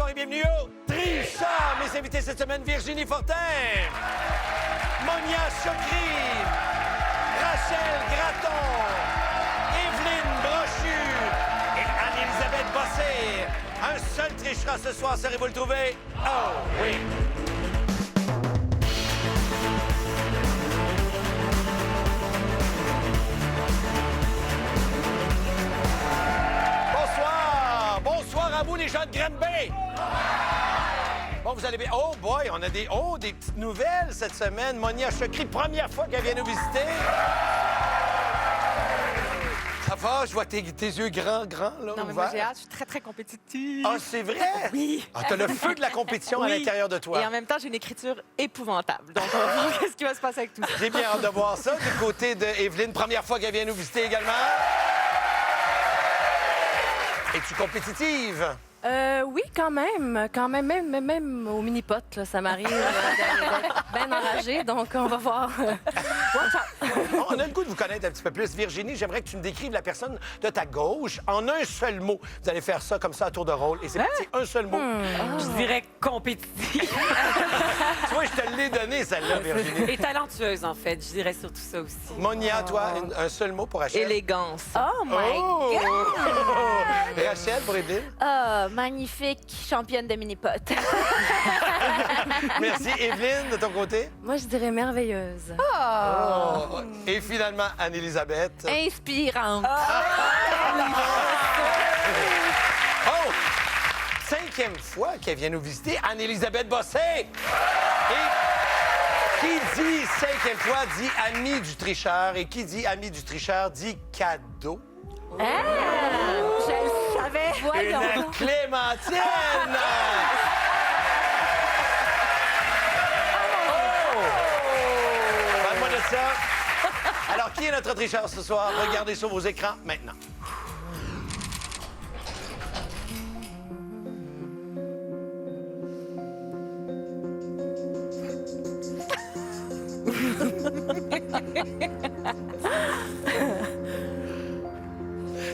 bonsoir et bienvenue au Trichard. Mes invités cette semaine, Virginie Fortin, Monia Chokri, Rachel Gratton, Evelyne Brochu et Anne-Élisabeth Bossé. Un seul trichera ce soir, saurez-vous le trouver? Oh oui! Bonsoir à vous, les gens de Granby! Bon, vous allez bien. Oh boy, on a des petites nouvelles cette semaine. Monia Chokri, première fois qu'elle vient nous visiter. Ça va? Je vois tes yeux grands, là. Non, mais moi, j'ai hâte. Je suis très, très compétitive. Ah, c'est vrai? Oui. Ah, t'as le feu de la compétition à l'intérieur de toi. Et en même temps, j'ai une écriture épouvantable. Donc, on va voir qu'est-ce qui va se passer avec tout ça. J'ai bien hâte de voir ça. Du côté de Evelyne, première fois qu'elle vient nous visiter également. Es-tu compétitive? Oui, quand même. Même au mini-pot, là, ça m'arrive d'être bien enragée. Donc, on va voir. Bon, on a le goût de vous connaître un petit peu plus. Virginie, j'aimerais que tu me décrives la personne de ta gauche en un seul mot. Vous allez faire ça comme ça à tour de rôle. Et c'est parti, un seul mot. Je dirais compétitive. Tu vois, je te l'ai donné, celle-là, Virginie. Et talentueuse, en fait. Je dirais surtout ça aussi. Monia, toi, un seul mot pour Rachel. Élégance. Oh my God! Rachel, pour Evelyne. Ah, magnifique championne de mini-pot. Merci. Evelyne, de ton côté. Moi, je dirais merveilleuse. Oh. Et finalement, Anne-Élisabeth. Inspirante. Oh! 5e fois qu'elle vient nous visiter, Anne-Élisabeth Bossé. Et qui dit 5e fois dit ami du tricheur. Et qui dit ami du tricheur dit cadeau. Je le savais. Voyons. Une Clémentine! Parle-moi de ça. Alors, qui est notre tricheur ce soir? Regardez sur vos écrans maintenant.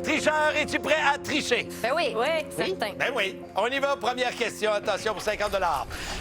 Tricheur, es-tu prêt à tricher? Ben oui. Oui, certain. Ben oui. On y va. Première question. Attention pour 50 $.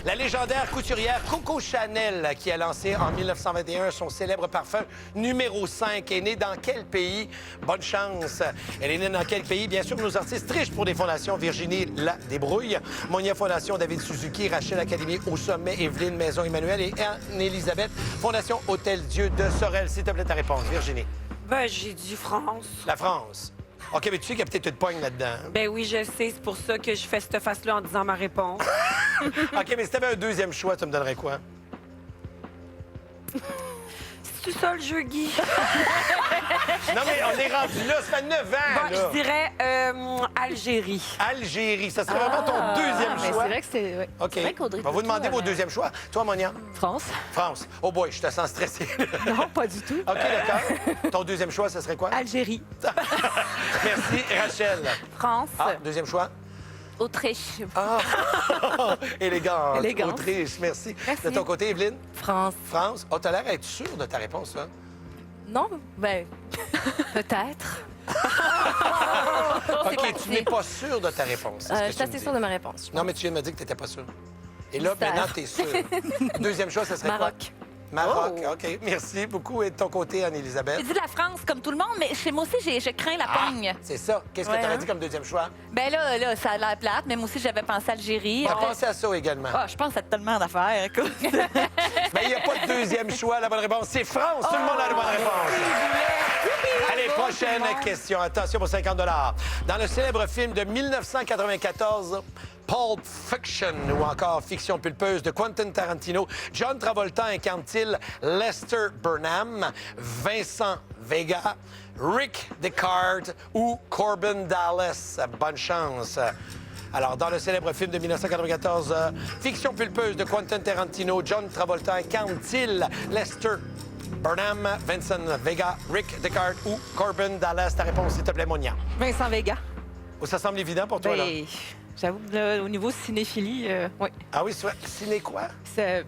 La légendaire couturière Coco Chanel, qui a lancé en 1921 son célèbre parfum numéro 5, est née dans quel pays? Bonne chance. Elle est née dans quel pays? Bien sûr, nos artistes trichent pour des fondations. Virginie La Débrouille, Monia Fondation David Suzuki, Rachel Académie Au Sommet, Evelyne Maison Emmanuel et Anne-Élisabeth Fondation Hôtel Dieu de Sorel. S'il te plaît, ta réponse, Virginie. Ben, j'ai dit France. La France. OK, mais tu sais qu'il y a peut-être une poigne là-dedans. Ben oui, je sais. C'est pour ça que je fais cette face-là en disant ma réponse. OK, mais si tu avais un deuxième choix, tu me donnerais quoi? C'est ça le jeu, Guy? Non, mais on est rendu là, ça fait 9 ans, Bon, là. je dirais Algérie. Algérie, ça serait vraiment ton deuxième Mais choix. c'est vrai que c'est. Ouais. OK. vrai qu'Audrey On va vous Tautou, demander vos elle- deuxièmes choix. Toi, Monia? France? France. Oh boy, je te sens stressé. Non, pas du tout. OK, d'accord. Ton deuxième choix, ce serait quoi? Algérie. Merci, Rachel. France. Ah, deuxième choix? Autriche. Ah! Élégante. Élégante. Autriche, merci. Merci. De ton côté, Evelyne? France. France. Oh, t'as l'air d'être sûre de ta réponse, là. Non, ben, peut-être. OK, tu n'es pas sûre de ta réponse. c'est ce que Je tu suis me assez dis. sûre de ma réponse. Non, mais tu viens de me dire que tu n'étais pas sûre. Et là, Mystère. maintenant, tu es sûre. Deuxième choix, ce serait quoi? Maroc. Maroc, OK. Merci beaucoup. Et de ton côté, Anne-Élisabeth? J'ai dit la France comme tout le monde, mais chez moi aussi, je crains la pogne. C'est ça. Qu'est-ce que Ouais, tu aurais hein? dit comme deuxième choix? Ben là, ça a l'air plate, mais moi aussi, j'avais pensé Algérie. T'as pensé à ça également. Ah, je pense à tellement d'affaires, écoute. Mais il n'y a pas de deuxième choix. La bonne réponse, c'est France. Tout le monde a la bonne réponse. Allez, prochaine question. Attention pour 50 $. Dans le célèbre film de 1994, Pulp Fiction ou encore Fiction pulpeuse de Quentin Tarantino, John Travolta incarne-t-il Lester Burnham, Vincent Vega, Rick Deckard ou Corbin Dallas? Bonne chance. Alors, dans le célèbre film de 1994, Fiction pulpeuse de Quentin Tarantino, John Travolta incarne-t-il Lester Burnham, Vincent Vega, Rick Deckard ou Corbin Dallas? Ta réponse, s'il te plaît, Monia. Vincent Vega. Oh, ça semble évident pour toi, là? Ben, j'avoue, là, au niveau cinéphilie, oui. Ah oui, c'est vrai. Ciné quoi? C'est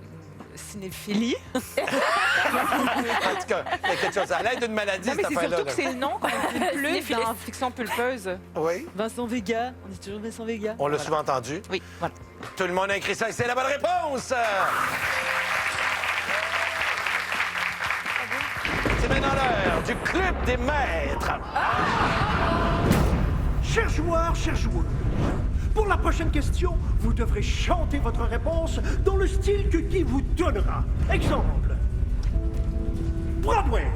cinéphilie. En tout cas, il y a quelque chose. À l'aide d'une maladie, Non, mais cette c'est affaire-là. surtout que c'est le nom qu'on utilise plus Cinéphilie. dans Fiction pulpeuse. Oui, Vincent Vega. On dit toujours Vincent Vega. on l'a souvent entendu. Oui, voilà. Tout le monde a écrit ça et c'est la bonne réponse! C'est maintenant l'heure du Club des maîtres. Chers joueurs, chers joueurs, pour la prochaine question, vous devrez chanter votre réponse dans le style que Guy vous donnera. Exemple. Broadway.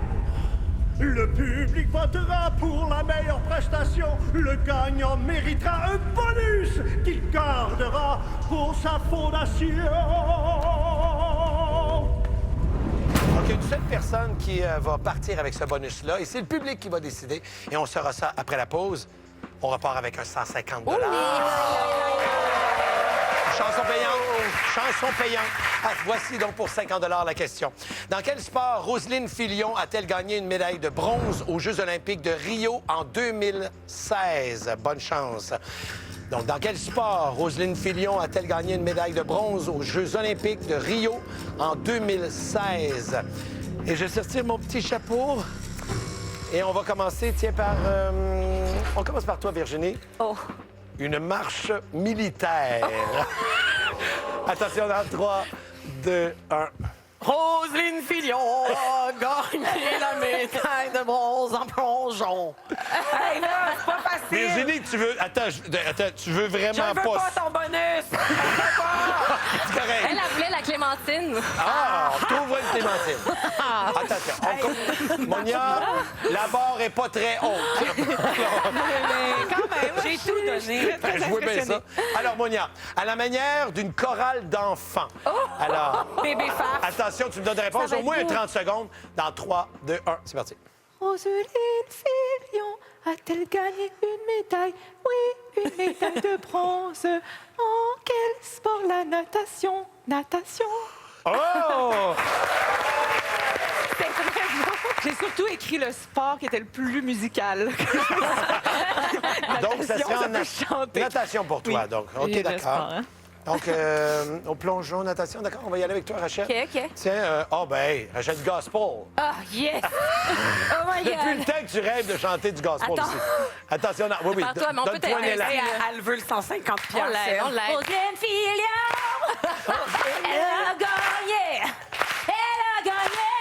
Le public votera pour la meilleure prestation. Le gagnant méritera un bonus qu'il gardera pour sa fondation. Donc, il y a une seule personne qui va partir avec ce bonus-là et c'est le public qui va décider. Et on saura ça après la pause. On repart avec un 150 $. Chanson payante. Chanson payante. Ah, voici donc pour 50 $ la question. Dans quel sport Roselyne Filion a-t-elle gagné une médaille de bronze aux Jeux olympiques de Rio en 2016? Bonne chance. Donc, dans quel sport Roselyne Filion a-t-elle gagné une médaille de bronze aux Jeux olympiques de Rio en 2016? Et je vais sortir mon petit chapeau. Et on va commencer, tiens, par... on commence par toi, Virginie. Oh. Une marche militaire. Attention, dans 3, 2, 1. Roselyne Filion a gagné la médaille de bronze en plongeon. Hey, là, c'est pas facile. Virginie, tu veux... Attends, tu veux Je vraiment veux pas ton bonus. C'est correct. Elle voulait la clémentine. Ah, trouve une clémentine. Attention, on compte. Monia, la barre est pas très haute. Mais quand même, J'ai tout donné. Je vois bien ça. Alors, Monia, à la manière d'une chorale d'enfants. Alors, Bébé farce. attention, tu me donnes des réponses Ça va au moins être beau. 30 secondes. Dans 3, 2, 1, c'est parti. Roselyne Filion a-t-elle gagné une médaille? Oui, une médaille de bronze. En quel sport? La natation. Natation. Oh! C'est très bon. J'ai surtout écrit le sport qui était le plus musical. Donc, ça serait en peut chanter. natation pour toi. Oui. Donc, OK, Et le d'accord. sport, hein. Donc, au plongeon, natation, d'accord? On va y aller avec toi, Rachel. OK, OK. Tiens, hey, Rachel Gospel. Ah, yes! Oh my Depuis le God! temps que tu rêves de chanter du gospel Attends. ici. Attention, non, oui, Prends-toi, mais on peut donne-toi un t'aider. élan. Hey, elle veut le 150 On l'aide, on l'aide. Roselyne Filion! Elle a gagné! Elle a gagné!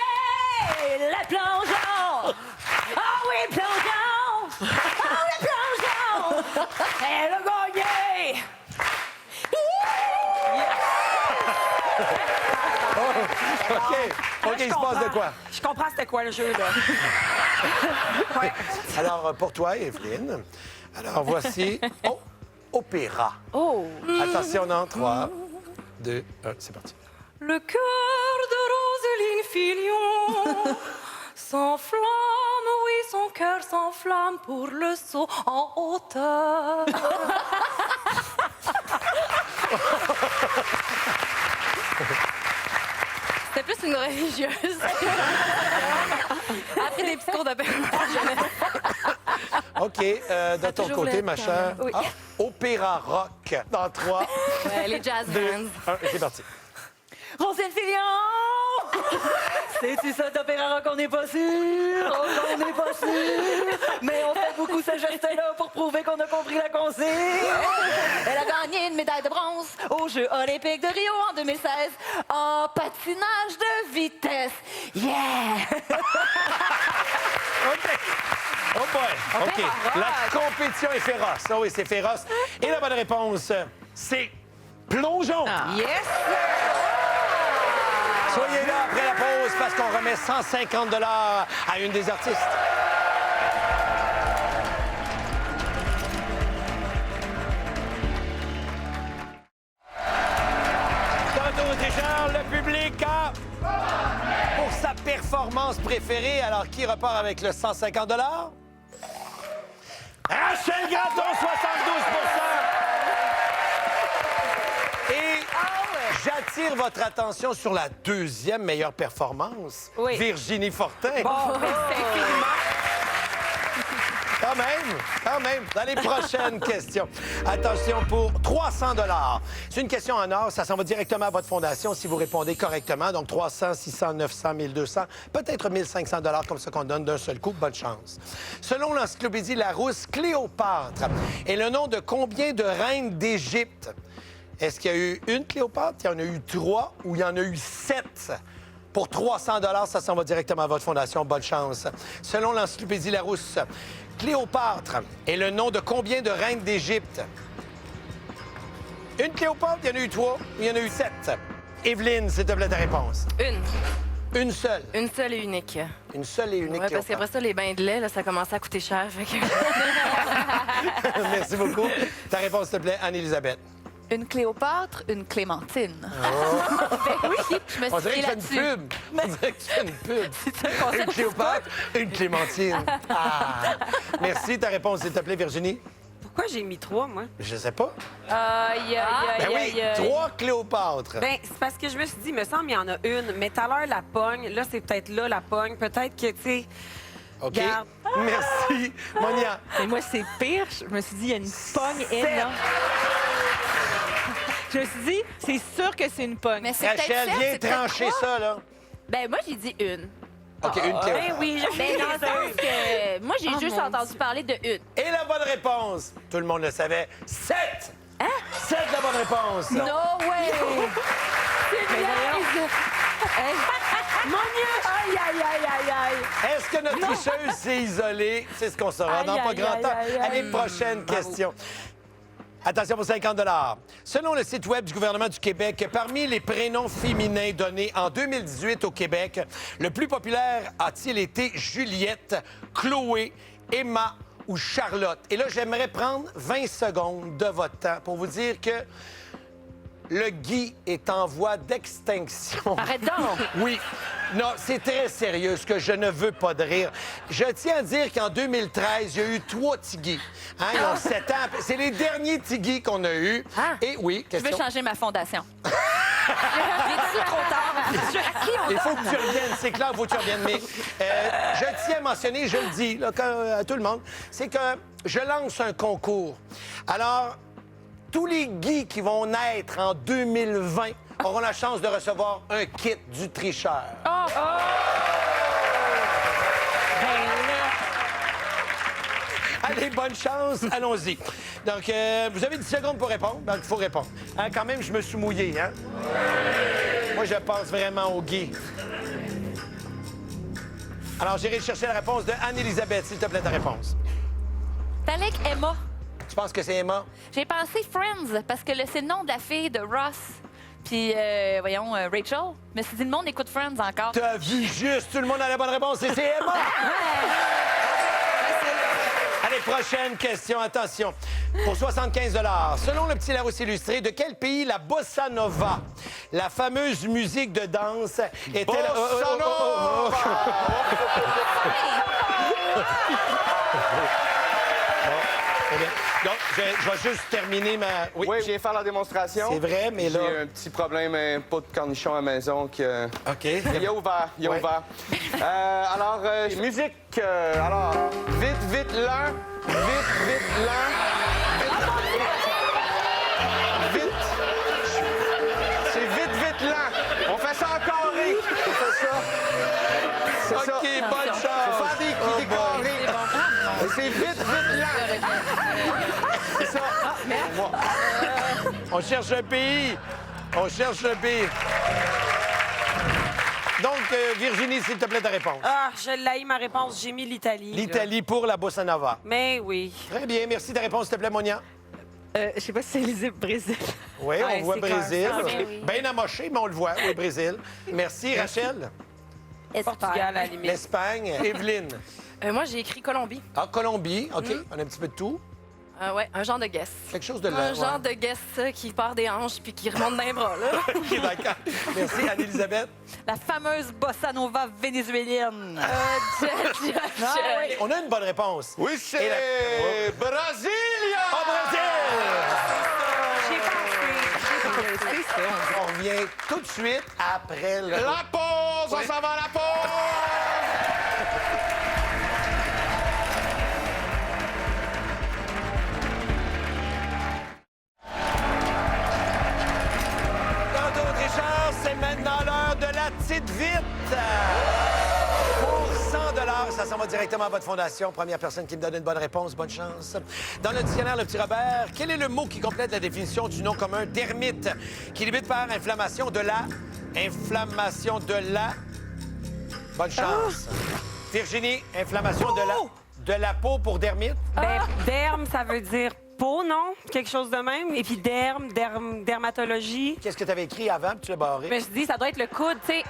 Le plongeon! Ah oui, le plongeon! Ah oui, le plongeon! Elle a gagné! OK, il se passe de quoi? Je comprends c'était quoi le jeu, là. Ouais. Alors, pour toi, Evelyne, alors voici opéra. Oh! Attention, dans 3, 2, 1, c'est parti. Le cœur de Roselyne Filion s'enflamme, oui, son cœur s'enflamme pour le saut en hauteur. C'était plus une religieuse. Après des petits cours de OK, de ton toujours côté, voulu ma être chère. Oui. Opéra rock. Dans 3, les jazz 2, bands. 1, c'est parti. Roselyne Filion! C'est-tu ça d'opéra rock? On n'est pas sûr! On n'est pas sûr! Mais on fait beaucoup ce geste-là pour prouver qu'on a compris la consigne! Elle a gagné une médaille de bronze aux Jeux olympiques de Rio en 2016 en patinage de vitesse. Yeah! OK. Oh boy. OK. La compétition est féroce. Ah oui, c'est féroce. Et la bonne réponse, c'est plongeon. Yes! Soyez là après la pause parce qu'on remet 150 $ à une des artistes. Tantôt déjà, le public a... Pour sa performance préférée, alors qui repart avec le 150 $? Rachel Gratton, 72 %. Et j'attire votre attention sur la deuxième meilleure performance, Oui. Virginie Fortin. Bon, merci infiniment. Ah, Quand même. Dans les prochaines questions. Attention pour 300 $. C'est une question en or. Ça s'en va directement à votre fondation si vous répondez correctement. Donc 300, 600, 900, 1200, peut-être 1500 $ comme ça qu'on donne d'un seul coup. Bonne chance. Selon l'encyclopédie Larousse, Cléopâtre est le nom de combien de reines d'Égypte? Est-ce qu'il y a eu une Cléopâtre, il y en a eu 3 ou il y en a eu 7? Pour 300 $, ça s'en va directement à votre fondation. Bonne chance. Selon l'encyclopédie Larousse, Cléopâtre est le nom de combien de reines d'Égypte? Une Cléopâtre, il y en a eu 3 ou il y en a eu 7? Évelyne, s'il te plaît, ta réponse. Une seule. Une seule et unique. Une seule et unique Ouais, parce Cléopâtre. qu'après ça, les bains de lait, là, ça commençait à coûter cher. Fait que... Merci beaucoup. Ta réponse, s'il te plaît, Anne-Élisabeth. Une Cléopâtre, une Clémentine. Ben oui, je me On suis dirait pris que tu fais une là-dessus. pub. On dirait que tu fais une pub. C'est un concept Une Cléopâtre, une Clémentine. Ah. Merci. Ta réponse, s'il te plaît, Virginie. Pourquoi j'ai mis 3, moi? Je sais pas. Aïe, Ben oui, 3 Cléopâtres. Ben, c'est parce que je me suis dit, il me semble qu'il y en a une, mais tout à l'heure, la pogne, là, c'est peut-être là, la pogne. Peut-être que, tu sais, OK. Garde. Merci. Monia. Mais moi, c'est pire. Je me suis dit, il y a une pogne énorme. Je me suis dit, c'est sûr que c'est une pogne. Mais c'est peut-être Rachel, sept, viens c'est peut-être trancher trois. ça, là. Ben moi, j'ai dit une. OK, une Cléopâtre. ben oui, j'ai Ben dans le sens que moi, j'ai juste mon entendu parler de une. Et la bonne réponse, tout le monde le savait, 7! Hein? 7, la bonne réponse. No way! Aïe, aïe, aïe, aïe, aïe. Est-ce que notre tricheuse s'est isolée? C'est ce qu'on saura dans Aïe, pas aïe, grand aïe, temps. aïe, aïe. Allez, prochaine question. Attention pour 50 $. Selon le site Web du gouvernement du Québec, parmi les prénoms féminins donnés en 2018 au Québec, le plus populaire a-t-il été Juliette, Chloé, Emma ou Charlotte? Et là, j'aimerais prendre 20 secondes de votre temps pour vous dire que le Guy est en voie d'extinction. Arrête donc! Oui. Non, c'est très sérieux, ce que je ne veux pas de rire. Je tiens à dire qu'en 2013, il y a eu 3 Tigui. Hein, ils ont 7 ans. C'est les derniers Tigui qu'on a eus. Ah. Et oui, Je veux question. changer ma fondation. J'ai-tu trop tard? À qui on Il faut que tu reviennes, c'est clair, il faut que tu reviennes. Mais je tiens à mentionner, je le dis là, à tout le monde, c'est que je lance un concours. Alors, tous les Guys qui vont naître en 2020 auront la chance de recevoir un kit du tricheur. Allez, bonne chance, allons-y. Donc, vous avez 10 secondes pour répondre. Donc, il faut répondre. Hein, quand même, je me suis mouillé, hein? Moi, je pense vraiment au Guy. Alors, j'irai chercher la réponse de Anne-Élisabeth, s'il te plaît, ta réponse. T'allais avec Emma. Tu penses que c'est Emma? J'ai pensé Friends parce que c'est le nom de la fille de Ross. Puis, voyons, Rachel. Mais si le monde écoute Friends encore. T'as vu juste, tout le monde a la bonne réponse, et c'est Emma! Allez, prochaine question, attention. Pour 75 $, selon le Petit Larousse illustré, de quel pays la bossa nova, la fameuse musique de danse, est-elle... Bossa nova! Donc, je vais juste terminer ma... Oui, je viens faire la démonstration. C'est vrai, mais là... J'ai un petit problème, un pot de cornichon à la maison que... OK. Il a ouvert, Ouais. Alors, musique. Alors, vite, vite, lent. Vite, vite, lent. Vite. C'est vite, vite, lent. On fait ça en carré. On fait ça. C'est ça. OK, bonne chance. Faut faire des carrés. Et c'est vite, vite, lent. C'est ça. On cherche un pays. On cherche un pays. Donc, Virginie, s'il te plaît, ta réponse. Ah, je l'ai, ma réponse. J'ai mis l'Italie. là. L'Italie pour la bossa nova. Mais oui. Très bien, merci. Ta réponse, s'il te plaît, Monia. Je sais pas si c'est l'Égypte, Brésil. Oui, Ouais, on voit c'est Brésil. clair, ça. Bien amoché, mais on le voit, oui, Brésil. Merci, Rachel. Portugal, à la limite. L'Espagne. Evelyne. Moi, j'ai écrit Colombie. Ah, Colombie, OK. On a un petit peu de tout. Ouais, un genre de guest. Quelque chose de Un là. genre de guest qui part des hanches puis qui remonte dans les bras, là. OK, d'accord. Merci, Anne-Élisabeth. La fameuse bossa nova vénézuélienne. On a une bonne réponse. Oui, Et c'est la- Brasilia! Au Brésil! J'ai pensé. On revient tout de suite après le... La pause! On s'en va à la pause! la petite vite. Pour 100 ça s'en va directement à votre fondation. Première personne qui me donne une bonne réponse, bonne chance. Dans le dictionnaire, le petit Robert, quel est le mot qui complète la définition du nom commun dermite, qui limite par inflammation de la... Inflammation de la... Bonne chance. Virginie, inflammation de la peau pour dermite? Ben, derme, ça veut dire peau, non? Quelque chose de même. Et puis dermatologie. Qu'est-ce que tu avais écrit avant, puis tu l'as barré? Je me suis dit, ça doit être le coude, tu sais,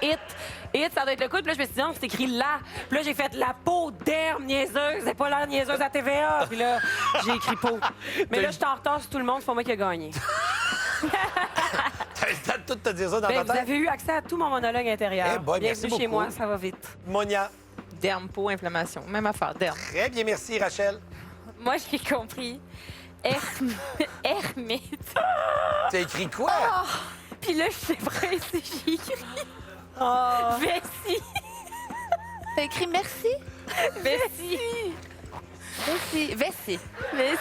it, ça doit être le coude. Puis là, je me suis dit, non, c'est écrit là. Puis là, j'ai fait la peau, derme, niaiseuse. C'est pas la niaiseuse à TVA. Puis là, j'ai écrit peau. Mais là, je suis en retard sur tout le monde, c'est pas moi qui ai gagné. T'as le temps de tout te dire ça dans Ben, ta vous tête? avez eu accès à tout mon monologue intérieur. Eh boy, merci Bienvenue chez beaucoup. moi, ça va vite. Monia. Derme, peau, inflammation. Même affaire, derme. Très bien, merci, Rachel. Moi, j'ai compris. Hermite. Tu as écrit quoi? Puis là, je sais pas si j'ai écrit. Vessie. T'as écrit merci? Vessie. Vessie. Vessie. Vessie.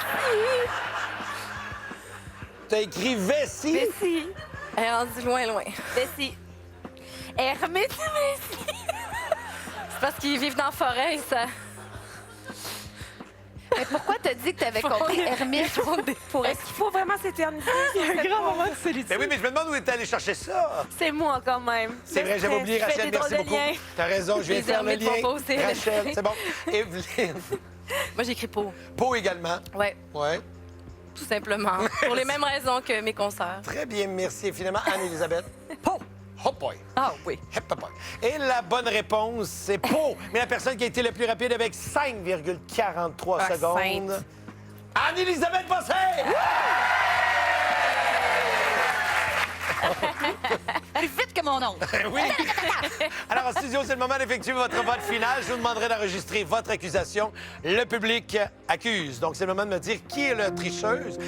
Tu as écrit vessie? Vessie. Elle est rendue loin. Vessie. Hermite, Vessie. C'est parce qu'ils vivent dans la forêt, ça. Mais pourquoi t'as dit que t'avais compris ermite? Est-ce qu'il faut vraiment s'éterniser? Un grand moment de solitude. Ben oui, mais je me demande où est allé chercher ça. C'est moi, quand même. C'est vrai, j'avais oublié, Je fais Rachel, des merci drôles de beaucoup. liens. T'as raison, je viens de Les faire le ermites vont lien. pas aussi Rachel, rester. c'est bon. Evelyne. Moi, j'écris peau. Peau également. Ouais, Ouais. tout simplement. Pour les mêmes raisons que mes consoeurs. Très bien, merci infiniment. Anne-Élisabeth. Peau. Hop boy. Ah oui. Hep, hop, boy. Et la bonne réponse, c'est peau. Mais la personne qui a été le plus rapide avec 5,43 secondes. sainte. Anne-Élisabeth Bossé! Plus vite que mon oncle. Oui. Alors, en studio, c'est le moment d'effectuer votre vote final. Je vous demanderai d'enregistrer votre accusation. Le public accuse. Donc, c'est le moment de me dire qui est la tricheuse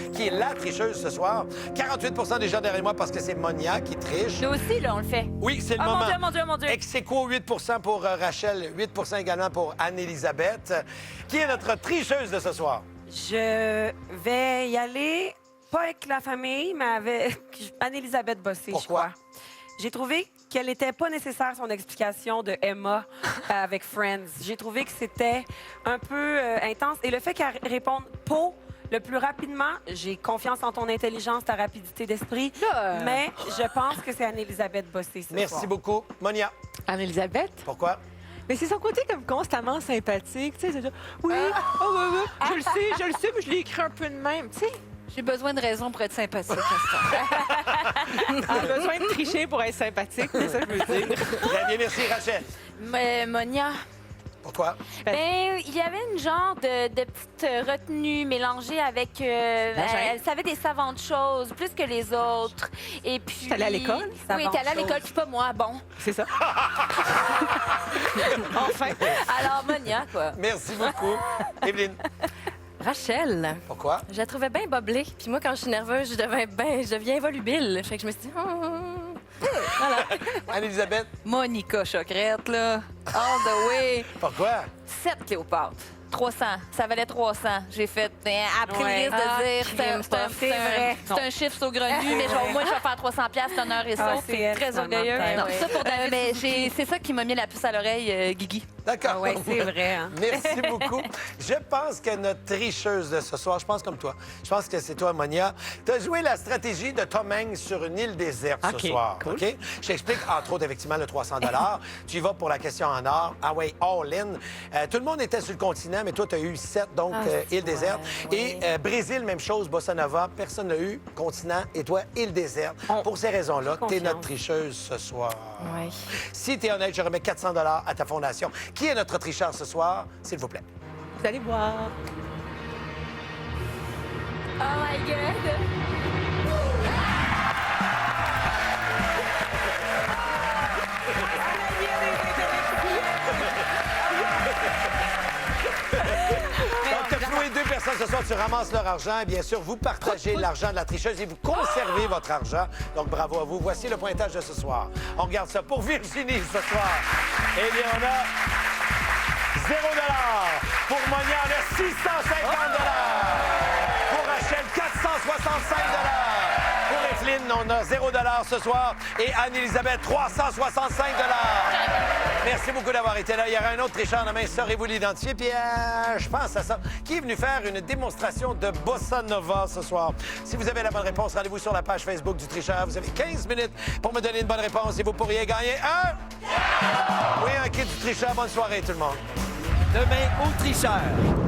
ce soir. 48 des gens derrière moi parce que c'est Monia qui triche. Nous aussi, là, on le fait. Oui, c'est le Oh, moment. mon Dieu, mon Dieu, mon Dieu. Ex aequo, 8 pour Rachel, 8 également pour Anne-Élisabeth. Qui est notre tricheuse de ce soir? Je vais y aller, pas avec la famille, mais avec Anne-Élisabeth Bossé, je Pourquoi? crois. J'ai trouvé qu'elle n'était pas nécessaire, son explication de Emma avec Friends. J'ai trouvé que c'était un peu intense. Et le fait qu'elle réponde « peau » le plus rapidement, j'ai confiance en ton intelligence, ta rapidité d'esprit, mais je pense que c'est Anne-Élisabeth Bossé ce Merci soir. beaucoup. Monia, Anne-Élisabeth? pourquoi? Mais c'est son côté comme constamment sympathique, tu sais, c'est genre, oui, oui, je le sais, mais je l'ai écrit un peu de même, tu sais. J'ai besoin de raisons pour être sympathique. Elle a besoin de tricher pour être sympathique, c'est ça que je veux dire. Très bien, merci Rachel. Mais Monia, Pourquoi? Ben, il y avait une genre de petite retenue mélangée avec... elle savait des savantes choses, plus que les autres. Et puis... T'es allée à l'école? Oui, t'es allée à l'école, puis pas moi. Bon. C'est ça. Enfin. alors Monia, quoi. Merci beaucoup. Evelyne, Rachel, pourquoi? je la trouvais bien boblée. Puis moi, quand je suis nerveuse, je deviens volubile. Fait que je me suis dit... Voilà. Anne-Élisabeth, Monica Chocrette, là. All the way. pourquoi? 7 Cléopâtre. 300. Ça valait 300. J'ai fait, après Ouais. le risque de dire, c'est vrai. c'est un chiffre saugrenu, mais genre, moi, je vais faire 300 piastres, honneur et ça. Ah, c'est elle, très finalement, orgueilleux. peut-être, Non, ouais. ça pour David, mais c'est ça qui m'a mis la puce à l'oreille, Guigui. D'accord. Ah ouais, c'est vrai. Hein? Merci beaucoup. Je pense que notre tricheuse de ce soir, je pense comme toi. Je pense que c'est toi, Monia. Tu as joué la stratégie de Tom Hanks sur une île déserte ce OK, soir. cool. OK? Je t'explique, entre autres, effectivement, le 300 Tu y vas pour la question en or. Ah ouais, all in. Tout le monde était sur le continent, mais toi, tu as eu 7, donc île déserte. Et Brésil, même chose, Bossa Nova. Personne n'a eu continent. Et toi, île déserte. Pour ces raisons-là, tu es Confiance. notre tricheuse ce soir. Oui. Si tu es honnête, je remets 400 à ta fondation. Qui est notre tricheur ce soir, s'il vous plaît? Vous allez voir. Oh my God. Donc, tu as floué 2 personnes ce soir, tu ramasses leur argent et bien sûr, vous partagez l'argent de la tricheuse et vous conservez votre argent. Donc, bravo à vous. Voici le pointage de ce soir. On regarde ça pour Virginie ce soir. Eh bien, on a 0 Pour Monia, on a 650 Pour Rachel, 465 Pour Evelyne, on a 0 ce soir. Et Anne-Élisabeth, 365 Merci beaucoup d'avoir été là. Il y aura un autre tricheur demain. Saurez-vous l'identifier? Puis je pense à ça. Qui est venu faire une démonstration de Bossa Nova ce soir? Si vous avez la bonne réponse, rendez-vous sur la page Facebook du tricheur. Vous avez 15 minutes pour me donner une bonne réponse et vous pourriez gagner un... Oui, un kit du tricheur. Bonne soirée, tout le monde. Demain, au tricheur.